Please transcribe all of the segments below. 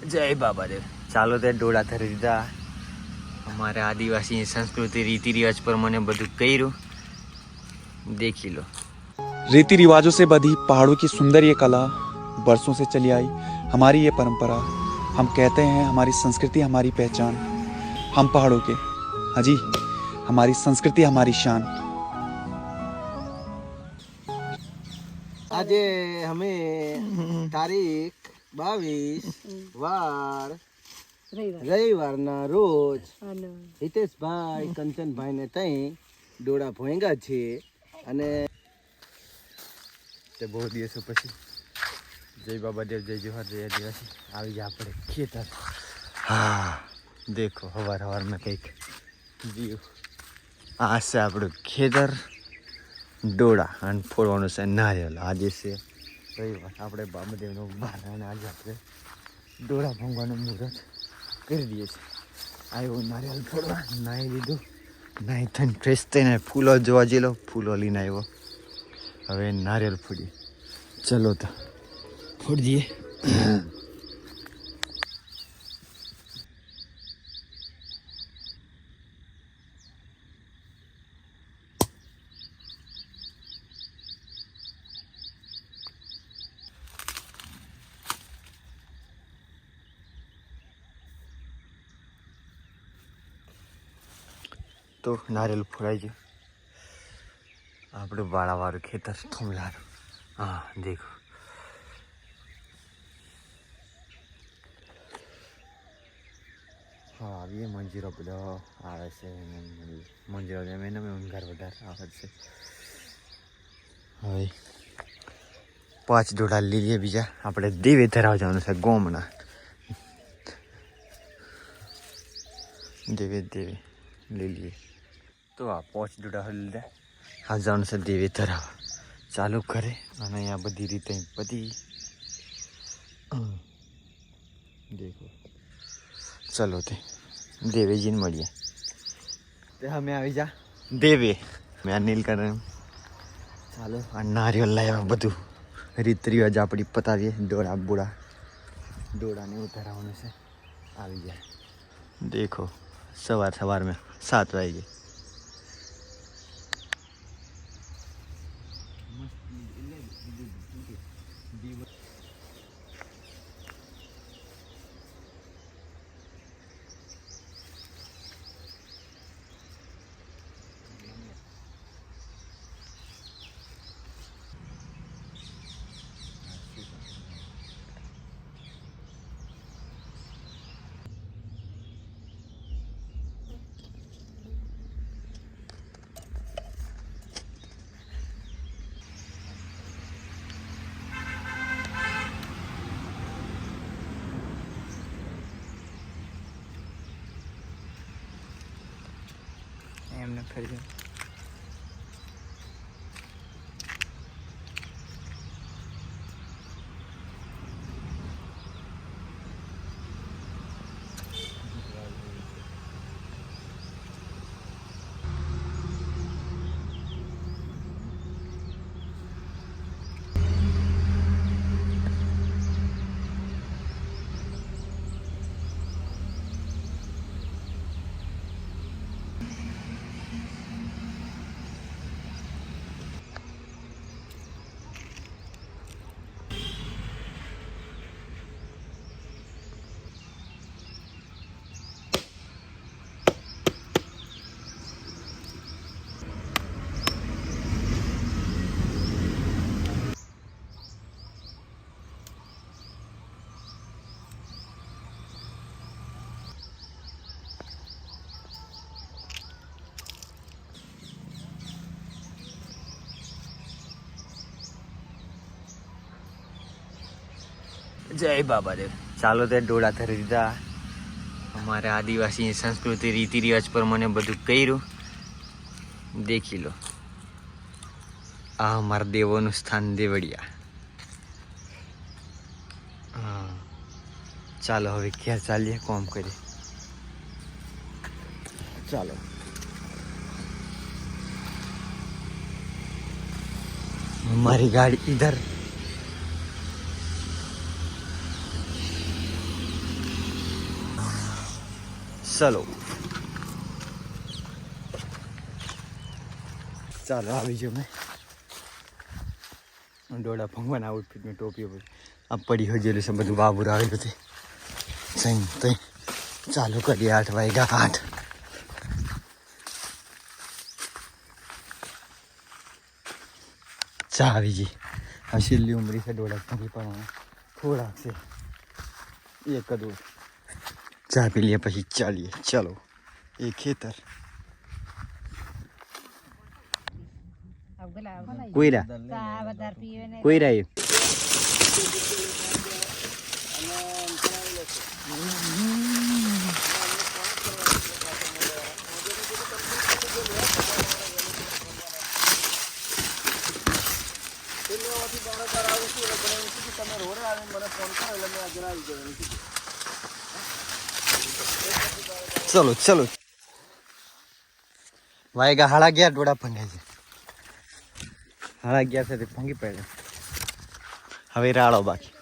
जय बाबा देव। चालो ते डोळा धरी दीधा। हमारे आदिवासी संस्कृति रीति रिवाज पर मैंने बधु कर्યું। देखी लो। रीति रिवाजों से बधी पहाड़ों की सुंदर ये कला बरसों से चली आई। हमारी ये परंपरा, हम कहते हैं हमारी संस्कृति हमारी पहचान। हम पहाड़ों के, हाँ जी, हमारी संस्कृति हमारी शान। आज हमें तारीख 22 રવિવારના રોજ હિતેશભાઈ કંચનભાઈને ત્યાં ડોળા ભોંગ્યા છે અને તે બહુ દિવસો પછી જય બાબા દેવ જય જોહાર જય આદિવાસી આવી ગયા આપણે ખેતર। હા દેખો હવાર હવારમાં કંઈક વ્યૂ આ છે આપણું ખેતર। ડોળા અને ફોડવાનું છે નારિયેળ। આજે છે રવિવાર, આપણે બાબાદેવનો વાર અને આજે આપણે ડોળા ભોંગવાનું મુહૂર્ત કરી દઈએ છીએ। આવ્યો નારિયેળ ફોડવા, નાહી લીધું, નાહી થઈને ફ્રેશ થઈને ફૂલો જોવા જેલો ફૂલો લઈને આવ્યો। હવે નારિયેળ ફોડીએ। ચલો તો ફોડીએ। तो नारियल फुराई गयो। આપણું વાળાવાળું ખેતર થોમલાનું। હા દેખો, હા આવીએ મંજીરો બધો આવે છે। મંજીરો એમ એને ઊંઘાર વધારે આવે છે। હવે 5 ડોળા લઈએ બીજા। આપણે દેવે ધરાવ જવાનું છે ગોમના। દેવે દેવે લઈ લઈએ। તો આ 5 ડોળા લીધા। આ જવાનું છે દેવે ધરાવ। ચાલુ કરે અને અહીંયા બધી રીતે બધી દેખો। ચલો તે દેવેજીને મળીએ। તે અમે આવી જા દેવે મેં અનિલ કરે। ચાલો આ નારિયેળ લાવ્યા, બધું રીત રિવાજ આપણી પતાવીએ। ડોળા બોળા ડોળાને ઉતારવાનું છે। આવી જાય દેખો, સવાર સવારમાં 7 વાગે। એમને ફરી जय बाबा देव। चालो ते डोळा धरी दीधा। हमारे आदिवासी संस्कृति रीति रिवाज पर मैंने बधु कर्યું। देखी लो। आ हमारा देवों स्थान देवड़िया। हाँ ચાલો હવે ઘેર ચાલીએ, કોમ કરીએ। ચાલો हमारी गाड़ी इधर। ચલો ચાલો આવી જાઓ મેં ડોડા ભગવાન આઉટફિટ મેં ટોપી પર આ પડી હજેલું છે બધું બાબુર આવેલું છે સહી તઈ ચાલુ કરીએ 8 વાગ્યા 8 ચા આવી ગઈ આ છેલ્લી ઉમરી છે ડોડા ભંગી પણ થોડાક છે એક કદું ચા પી લઈએ પછી ચાલીએ ચલો એ ખેતર કોઈરા કોઈરા એ ચલો ચલો વાયગા 11:30 ડોડા ભંગાય છે 11:30 છે તે ભંગી પડે હવે રાળો બાકી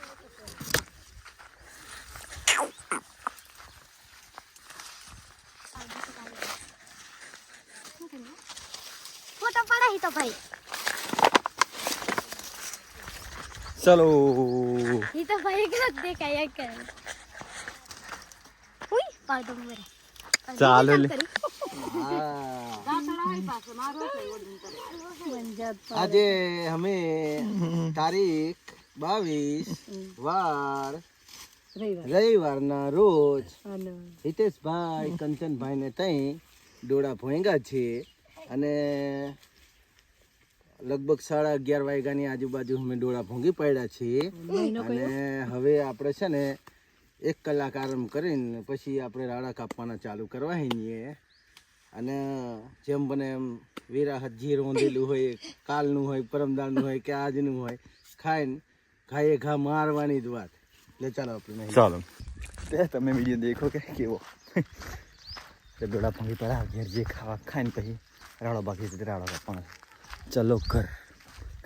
ફોટો પડાઈ તો ભાઈ ચલો ये तो भाई का देखाया कर उई पादो मेरे ચાલો લે આજે અમે તારીખ 22 વાર રવિવારના રોજ હિતેશભાઈ કંચનભાઈ ને તઈ ડોડા ભોંગા છે અને લગભગ 11:30 વાગ્યાની આજુબાજુ અમે ડોળા ભોંગી પડ્યા છીએ અને હવે આપણે છે ને 1 કલાક આરામ કરીને પછી આપણે રાડા કાપવાના ચાલુ કરવા છીએ અને જેમ બને એમ વિરાહત જે રોંધેલું હોય કાલનું હોય પરમદાળનું હોય કે આજનું હોય ખાઈને ઘાએ ઘા મારવાની જ વાત એટલે ચાલો આપણે ચાલો તે તમે વિડીયો દેખો કે કેવો ડોળા ભોંગી પડ્યા ઘેર જે ખાવા ખાઈને પછી રાડો બાકી છે રાડો કાપવાનો ચલો ઘર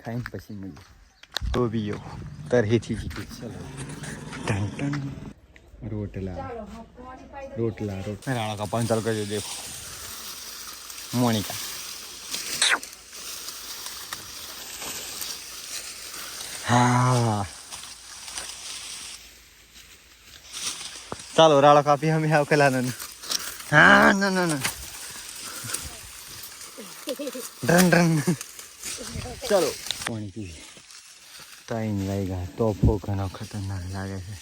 ખાઈને પછી મળીએ તો બીયો તરહેથી જીતી ચલો ટન ટન રોટલા રાળા કાપવાનું ચાલુ કરજો દેખો મોનિકા હા ચાલો રાળો કાપી અમે આવ કલા હા ના ના ના ડન ડન ચાલો પાણી પીવી 3 વાગ્યા તોફો ઘણો ખતરનાક લાગે છે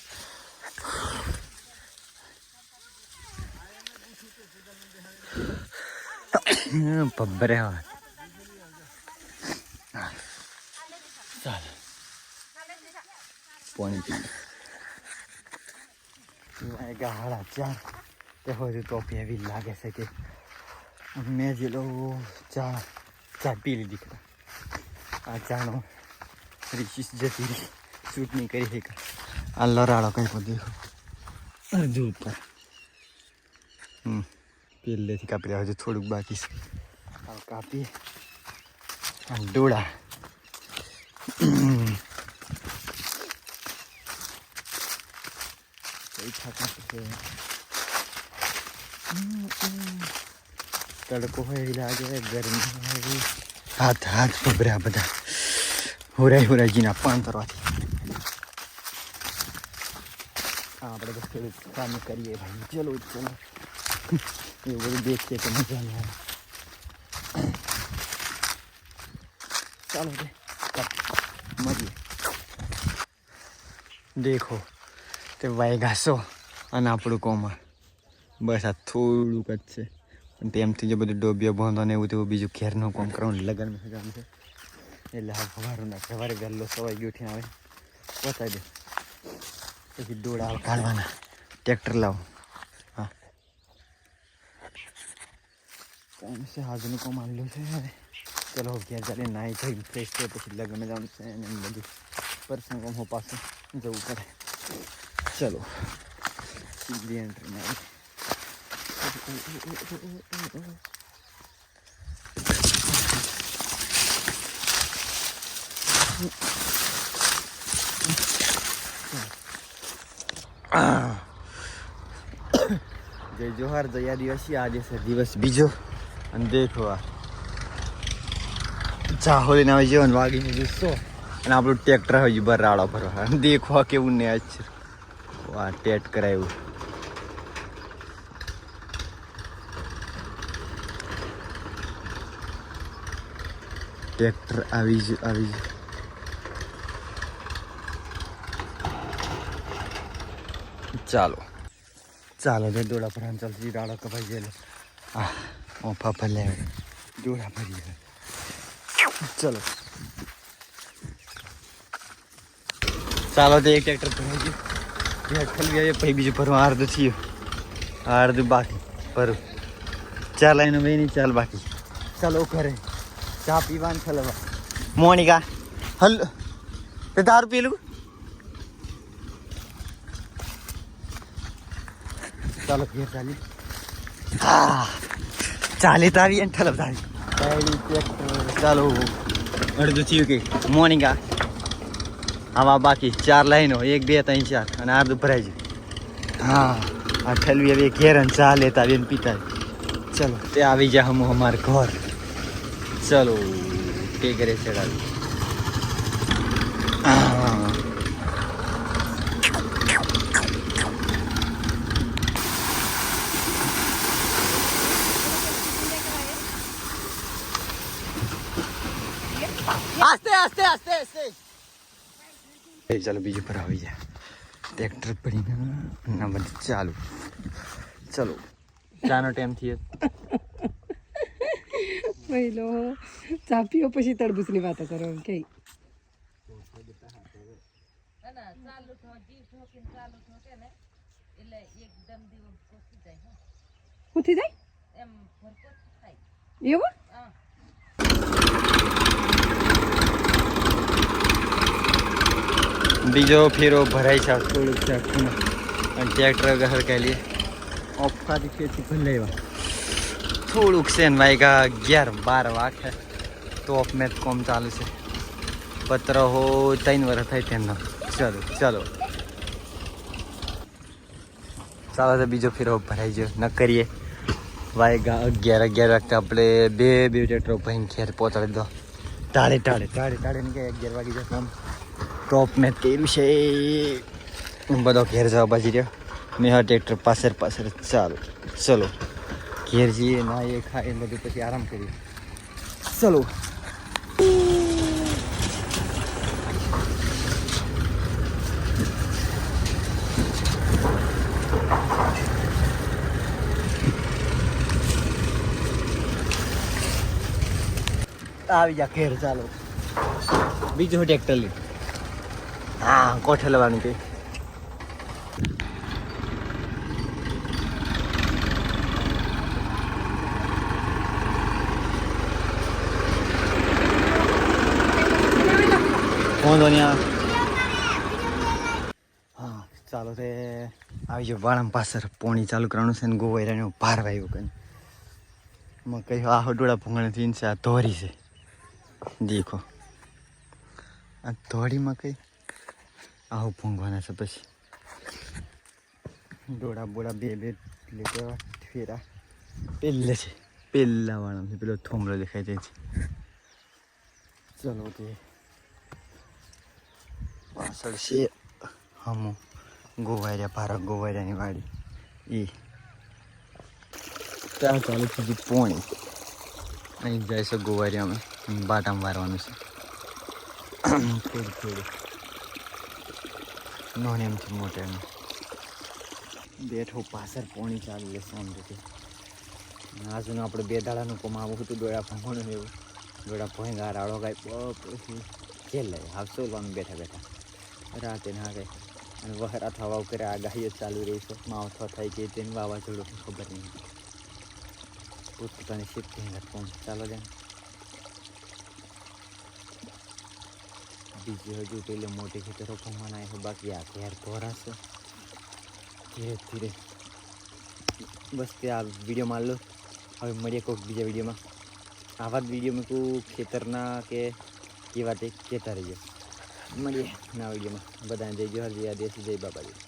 બબ્બરે ચાલો પાણી પીવી વાગ્યા 4:30 તે હોય ટોપી એવી લાગે છે કે મેં જે લોકો ચા પી લીધી આ ચાનો રિશિસ જતી રહી શૂટ નહીં કરી શકા આ લરાળો કંઈ પણ દેખો અડધું ઉપર પહેલેથી કાપી રહ્યા હજુ થોડુંક બાકી છે આ કાપીએ આ ડોળા તડકો હોય એવી લાગે ગરમી હોય હાથ હાથ ભભર્યા બધા હોરાજીના પાન તરવાથી આપણે બસ થોડું કામ કરીએ ભાઈ ચલો ચલો એવું બધું દેખીએ તો મજા નહીં આવે ચાલો રે મળીએ દેખો તે વાયગાસો અને આપણું કોમર બસ આ થોડુંક જ છે પણ તેમથી જે બધું ડોબિયો બાંધો ને એવું તેવું બીજું ઘેરનું કામ કરવાનું લગ્નમાં કામ છે એટલે હા સવારે વહેલો સવાઈ ઉઠીને આવે પતાવી દે પછી ડોળા કાઢવાના ટ્રેક્ટર લાવો હા કામ છે આજનું કામ આવેલું છે ચલો ઘેર ચાલી નાહી થઈ ફ્રેશ છે પછી લગ્ન જવાનું છે અને બધું પ્રસંગોમાં હું પાછું જવું પડે ચલો સીધી એન્ટ્રીમાં આવી જય જોહાર, જય આદિવાસી. આજે છે દિવસ બીજો અને દેખો આ ચાહોલીને આવે જીવન વાગીને જુસ્સો અને આપણું ટ્રેક્ટર હવે બર રાડો ભરવા. દેખો કેવું ને આજ આ ટેટ કરાયું. ટ્રેક્ટર આવી જ ચાલો તે દોડા પર ચાલતી રાડો કપાઈ ગયેલો. હા ઓફા પર લે દોડા ભરી ચલો ચાલો તે એક ટ્રેક્ટર ભરાઈ ગયું ખાલી આવે પછી બીજું ભરવા અડધું થયું અડધું બાકી ભરું. ચાલ એનો બે નહીં ચાલ બાકી ચાલો ઘરે ચા પીવાનું ચાલો. મોનિકા હલ તે દારૂ પીલું ચાલો ઘેર ચાલી. હા ચાલી તારી અને ઠલપ તારી ચાલો અડધું થયું કે મોનિકા આવા બાકી 4 લાઈનો 1 2 3 4 અને અડધું ભરાઈ ગયું. હા આ ઠલવી હવે ઘેર અને ચા લેતા આવીને પીતા. ચલો તે આવી જા હમ અમાર ઘર. ચલો તે ઘરે ચડાવી. આસ્તે આસ્તે આસ્તે આસ્તે ચાલો બીજું પર આવી જાય. ટ્રેક્ટર પડીને ના બધું ચાલુ. ચલો ચાનો ટાઈમ થયો. પહેલો ચા પીઓ પછી તરબૂચની વાતો કરો એમ કે ઉઠી જાય એવું બીજો ફેરો ભરાય છે થોડુંક ચાખું અને ટ્રેક્ટર ઘર કાઢીએ ઓફાથી ખેતી ભરી લેવા થોડુંક છે ને વાગ્યા 11-12 વાગે તો ઓફ મેચ કોમ ચાલુ છે. પત્ર હો 3 વર્ષ થાય તેમનો. ચલો ચાલો તો બીજો ફેરો ભરાઈ ગયો ન કરીએ. વાગ્યા 11 વાગતા આપણે બે ટ્રેક્ટરો ભરીને ખેર પહોંચાડી દો. ટાળે ને કે 11 વાગી જાય કામ ટોપ મેચ કર્યું છે બધો ઘેર જવા બાજી રહ્યો. મેં હા ટ્રેક્ટર પાછળ ચાલો ઘેર જઈએ ના એ ખાઈ બધું પછી આરામ કરીએ. ચલો આવી જા ઘેર. ચાલો બીજું ટ્રેક્ટર લે. હા કોઠે લેવાનું કે વાંધો નહીં. હા ચાલો તે આવી જાઓ વાળામ પાછળ પોણી ચાલુ કરવાનું છે ને ગોવાયરાને ભાર વાવ્યું કંઈ મકઈ આ ડોળા ભૂંગળાથી છે. આ ધોરી છે દેખો આ ધોળી મકઈ આવું ભૂંગવાના છે. પછી ડોળા બોળા બે લેવા ફેરા પહેલે છે પહેલા વાળા છે પેલો થોમલો દેખાય જાય છે. ચલો તે પાછળ છે હમું ગોવાયરા ભારત ગોવાયરાની વાડી એ ત્યાં ચાલુ સુધી પોણી અહીં જાય છે ગોવાયરામાં બાટામાં વારવાનું છે થોડું નોનેમથી મોટે બેઠો પાછળ પોણી ચાલુ લેશે આમ રીતે. આજુનું આપણે 2 દાડાનું કમાવું હતું ડોળા ભંગવાનું એવું ડોળા ભોંગા રાડો ગાય પછી જેલ લે હાવસોલવાનું બેઠા રાતે ના ગાય અને વહરા થવા કરે આગાહીઓ ચાલુ રહી છે. માવઠો થાય કે તેનું વાવાઝોડું ખબર નહીં. પોતાની શિફ્ટિંગ કોણ ચાલો જાય. બીજી હજુ પેલે મોટી ખેતરો ભમવાના છે બાકી આ ઘેર ધોરાશે ધીરે ધીરે. બસ કે આ વિડીયોમાં લો. હવે મળીએ કોઈક બીજા વિડીયોમાં. આવા જ વિડીયોમાં કોઈ ખેતરના કે કેવા તે કહેતા રહીએ. મળીએ નવા વિડીયોમાં. બધાને જય જોહાર, જય આદિવાસી, જય બાબાજી.